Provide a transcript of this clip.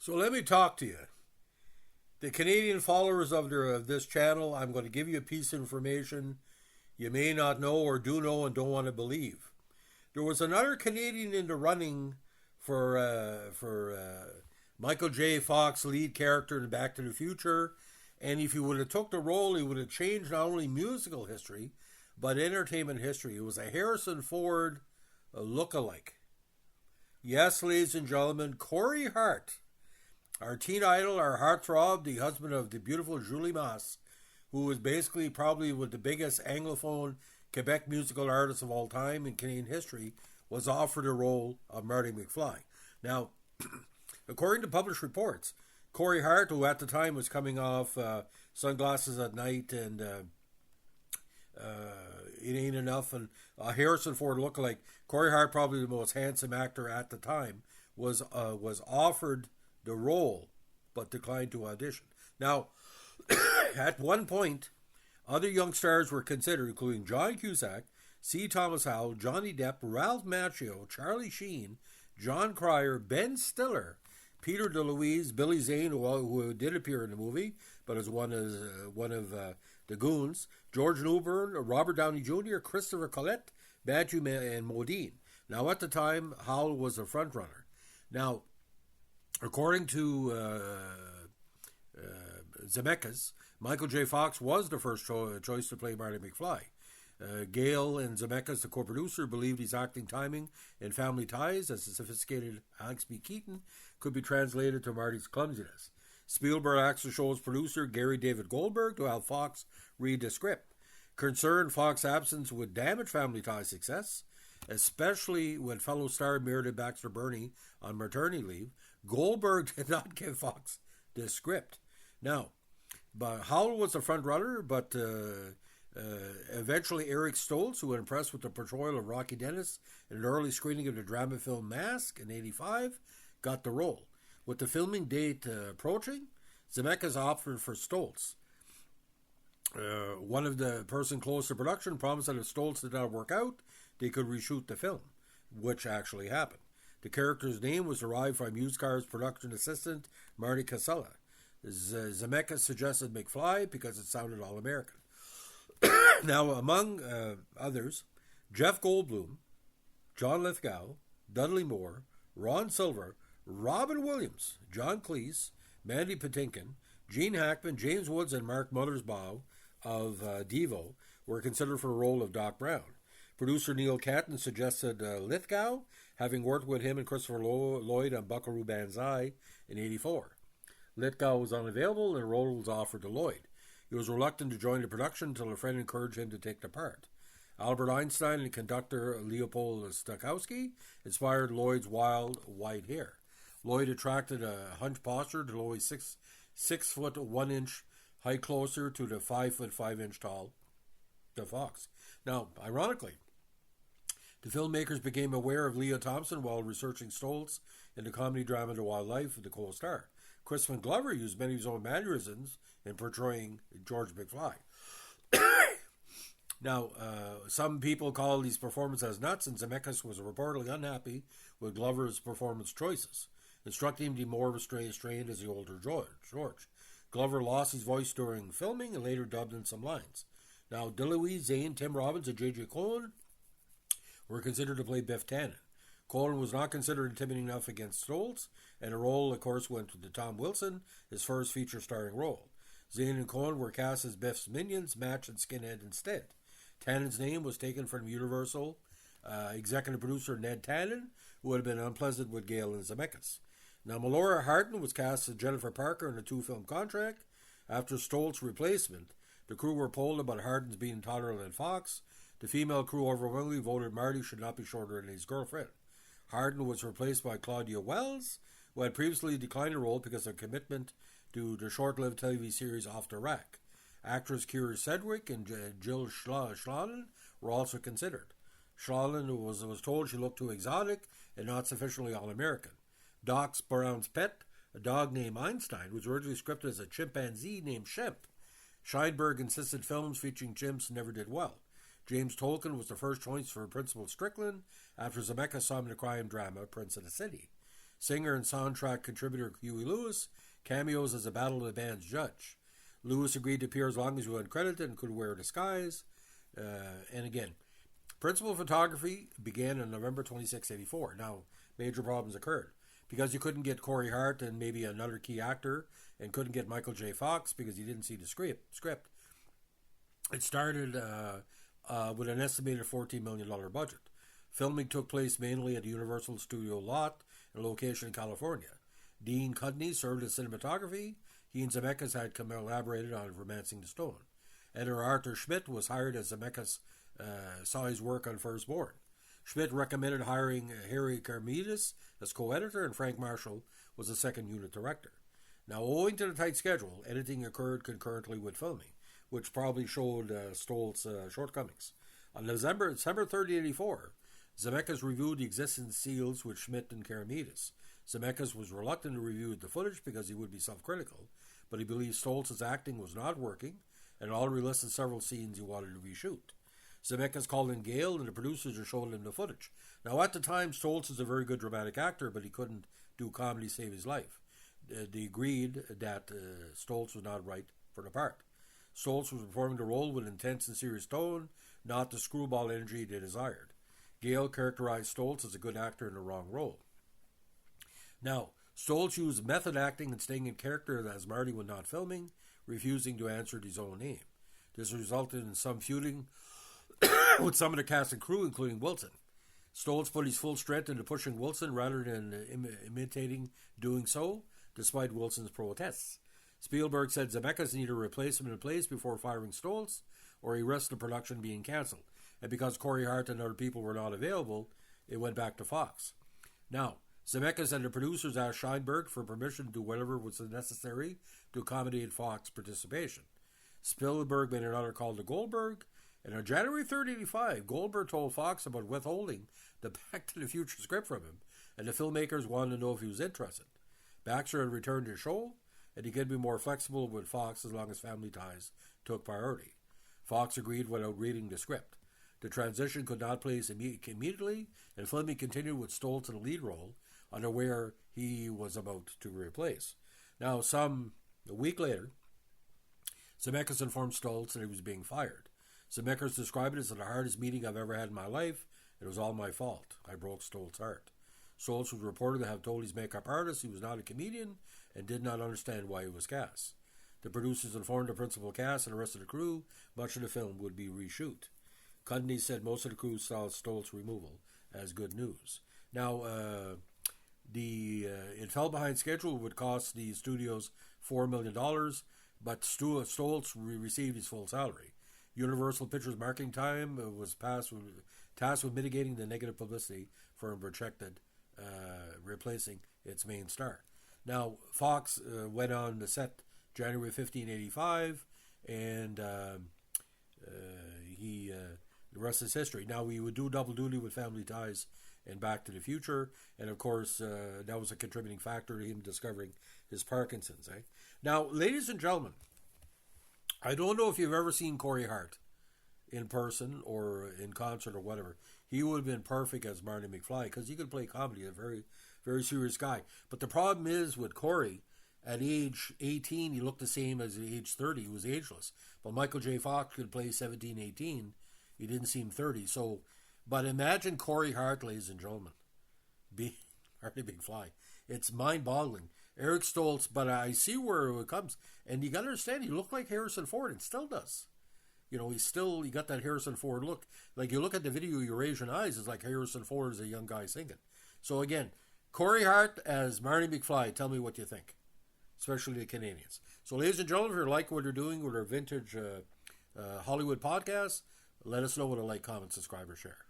So let me talk to you. The Canadian followers of this channel, I'm going to give you a piece of information you may not know or do know and don't want to believe. There was another Canadian in the running for Michael J. Fox lead character in Back to the Future, and if he would have took the role, he would have changed not only musical history, but entertainment history. It was a Harrison Ford look-alike. Yes, ladies and gentlemen, Corey Hart, our teen idol, our heartthrob, the husband of the beautiful Julie Masse, who was basically probably with the biggest Anglophone Quebec musical artist of all time in Canadian history, was offered a role of Marty McFly. Now, according to published reports, Corey Hart, who at the time was coming off Sunglasses at Night and It Ain't Enough, and Harrison Ford lookalike, Corey Hart, probably the most handsome actor at the time, was offered the role, but declined to audition. Now, at one point, other young stars were considered, including John Cusack, C. Thomas Howell, Johnny Depp, Ralph Macchio, Charlie Sheen, John Cryer, Ben Stiller, Peter DeLuise, Billy Zane, who did appear in the movie, but as one of the goons, George Newbern, Robert Downey Jr., Christopher Collette, Matthew and Modine. Now, at the time, Howell was a frontrunner. Now, according to Zemeckis, Michael J. Fox was the first choice to play Marty McFly. Gale and Zemeckis, the co-producer, believed his acting timing and family ties as a sophisticated Alex B. Keaton could be translated to Marty's clumsiness. Spielberg asked the show's producer, Gary David Goldberg, to have Fox read the script. Concerned Fox's absence would damage Family Ties' success, especially when fellow star Meredith Baxter Birney on maternity leave, Goldberg did not give Fox the script. Now, but Howell was the front runner, but eventually Eric Stoltz, who was impressed with the portrayal of Rocky Dennis in an early screening of the drama film Mask in '85, got the role. With the filming date approaching, Zemeckis opted for Stoltz. One of the person close to production promised that if Stoltz did not work out, they could reshoot the film, which actually happened. The character's name was derived from used cars production assistant Marty Casella. Zemeckis suggested McFly because it sounded all-American. Now, among others, Jeff Goldblum, John Lithgow, Dudley Moore, Ron Silver, Robin Williams, John Cleese, Mandy Patinkin, Gene Hackman, James Woods, and Mark Mothersbaugh of Devo were considered for the role of Doc Brown. Producer Neil Catton suggested Lithgow, having worked with him and Christopher Lloyd on Buckaroo Banzai in '84. Lithgow was unavailable and the role was offered to Lloyd. He was reluctant to join the production until a friend encouraged him to take the part. Albert Einstein and conductor Leopold Stokowski inspired Lloyd's wild white hair. Lloyd attracted a hunched posture to Lloyd's 6 foot 1 inch height closer to the 5 foot 5 inch tall the Fox. Now, ironically, the filmmakers became aware of Leo Thompson while researching Stoltz in the comedy drama The Wild Life of the co-star. Crispin Glover used many of his own mannerisms in portraying George McFly. Now, some people call these performances nuts, and Zemeckis was reportedly unhappy with Glover's performance choices, instructing him to be more restrained as the older George. Glover lost his voice during filming and later dubbed in some lines. Now, DeLuise, Zane, Tim Robbins, and J.J. Cohen were considered to play Biff Tannen. Cohen was not considered intimidating enough against Stoltz, and the role, of course, went to Tom Wilson, his first feature starring role. Zane and Cohen were cast as Biff's minions, Match and Skinhead instead. Tannen's name was taken from Universal executive producer Ned Tannen, who had been unpleasant with Gale and Zemeckis. Now, Melora Hardin was cast as Jennifer Parker in a 2-film contract. After Stoltz's replacement, the crew were polled about Hardin's being intolerant at Fox. The female crew overwhelmingly voted Marty should not be shorter than his girlfriend. Hardin was replaced by Claudia Wells, who had previously declined the role because of commitment to the short-lived TV series Off the Rack. Actress Keira Sedgwick and Jill Schlalen were also considered. Schlalen was told she looked too exotic and not sufficiently all-American. Doc Brown's pet, a dog named Einstein, was originally scripted as a chimpanzee named Shemp. Scheinberg insisted films featuring chimps never did well. James Tolkien was the first choice for Principal Strickland after Zemeckis saw him in the crime drama Prince of the City. Singer and soundtrack contributor Huey Lewis cameos as a Battle of the Bands judge. Lewis agreed to appear as long as he was uncredited and could wear a disguise. And again, principal photography began on November 26, 1984. Now, major problems occurred because you couldn't get Corey Hart and maybe another key actor, and couldn't get Michael J. Fox because he didn't see the script. It started with an estimated $14 million budget. Filming took place mainly at the Universal Studio lot, a location in California. Dean Cudney served as cinematography. He and Zemeckis had collaborated on Romancing the Stone. Editor Arthur Schmidt was hired as Zemeckis saw his work on Firstborn. Schmidt recommended hiring Harry Kermidas as co-editor, and Frank Marshall was the second unit director. Now, owing to the tight schedule, editing occurred concurrently with filming, which probably showed Stoltz's shortcomings. On December 30, 1984, Zemeckis reviewed the existing seals with Schmidt and Kermidas. Zemeckis was reluctant to review the footage because he would be self-critical, but he believed Stoltz's acting was not working, and already listed several scenes he wanted to reshoot. Zemeckis called in Gale and the producers and showed him the footage. Now, at the time, Stoltz is a very good dramatic actor, but he couldn't do comedy to save his life. They agreed that Stoltz was not right for the part. Stoltz was performing the role with intense and serious tone, not the screwball energy they desired. Gale characterized Stoltz as a good actor in the wrong role. Now, Stoltz used method acting and staying in character as Marty when not filming, refusing to answer his own name. This resulted in some feuding with some of the cast and crew, including Wilson. Stoltz put his full strength into pushing Wilson rather than imitating doing so, despite Wilson's protests. Spielberg said Zemeckis needed to replace him in place before firing Stoltz, or he risked the production being cancelled. And because Corey Hart and other people were not available, it went back to Fox. Now, Zemeckis and the producers asked Sheinberg for permission to do whatever was necessary to accommodate Fox participation. Spielberg made another call to Goldberg, and on January 3, 1985, Goldberg told Fox about withholding the Back to the Future script from him, and the filmmakers wanted to know if he was interested. Baxter had returned to the show, and he could be more flexible with Fox as long as family ties took priority. Fox agreed without reading the script. The transition could not place immediately, and filming continued with Stoltz in the lead role, unaware he was about to replace. Now, a week later, Zemeckis informed Stoltz that he was being fired. Zemeckis described it as the hardest meeting I've ever had in my life. It was all my fault. I broke Stoltz's heart. Stoltz was reported to have told his makeup artist he was not a comedian and did not understand why he was cast. The producers informed the principal cast and the rest of the crew much of the film would be reshoot. Cudney said most of the crew saw Stoltz's removal as good news. Now, it fell behind schedule, would cost the studios $4 million, but Stoltz received his full salary. Universal Pictures marketing time was tasked with mitigating the negative publicity for a projected replacing its main star. Now, Fox went on the set January 15, 1985, and the rest is history. Now, we would do double duty with Family Ties and Back to the Future, and of course, that was a contributing factor to him discovering his Parkinson's. Now, ladies and gentlemen, I don't know if you've ever seen Corey Hart in person or in concert or whatever. He would have been perfect as Marty McFly because he could play comedy, a very, very serious guy. But the problem is with Corey, at age 18, he looked the same as at age 30. He was ageless. But Michael J. Fox could play 17, 18. He didn't seem 30. So, but imagine Corey Hart, ladies and gentlemen, being Marty McFly. It's mind-boggling. Eric Stoltz, but I see where it comes. And you got to understand, he looked like Harrison Ford and still does. You know, he got that Harrison Ford look. Like, you look at the video, your Asian eyes, it's like Harrison Ford is a young guy singing. So again, Corey Hart as Marty McFly, tell me what you think, especially the Canadians. So ladies and gentlemen, if you like what they're doing with our vintage Hollywood podcast, let us know with a like, comment, subscribe, or share.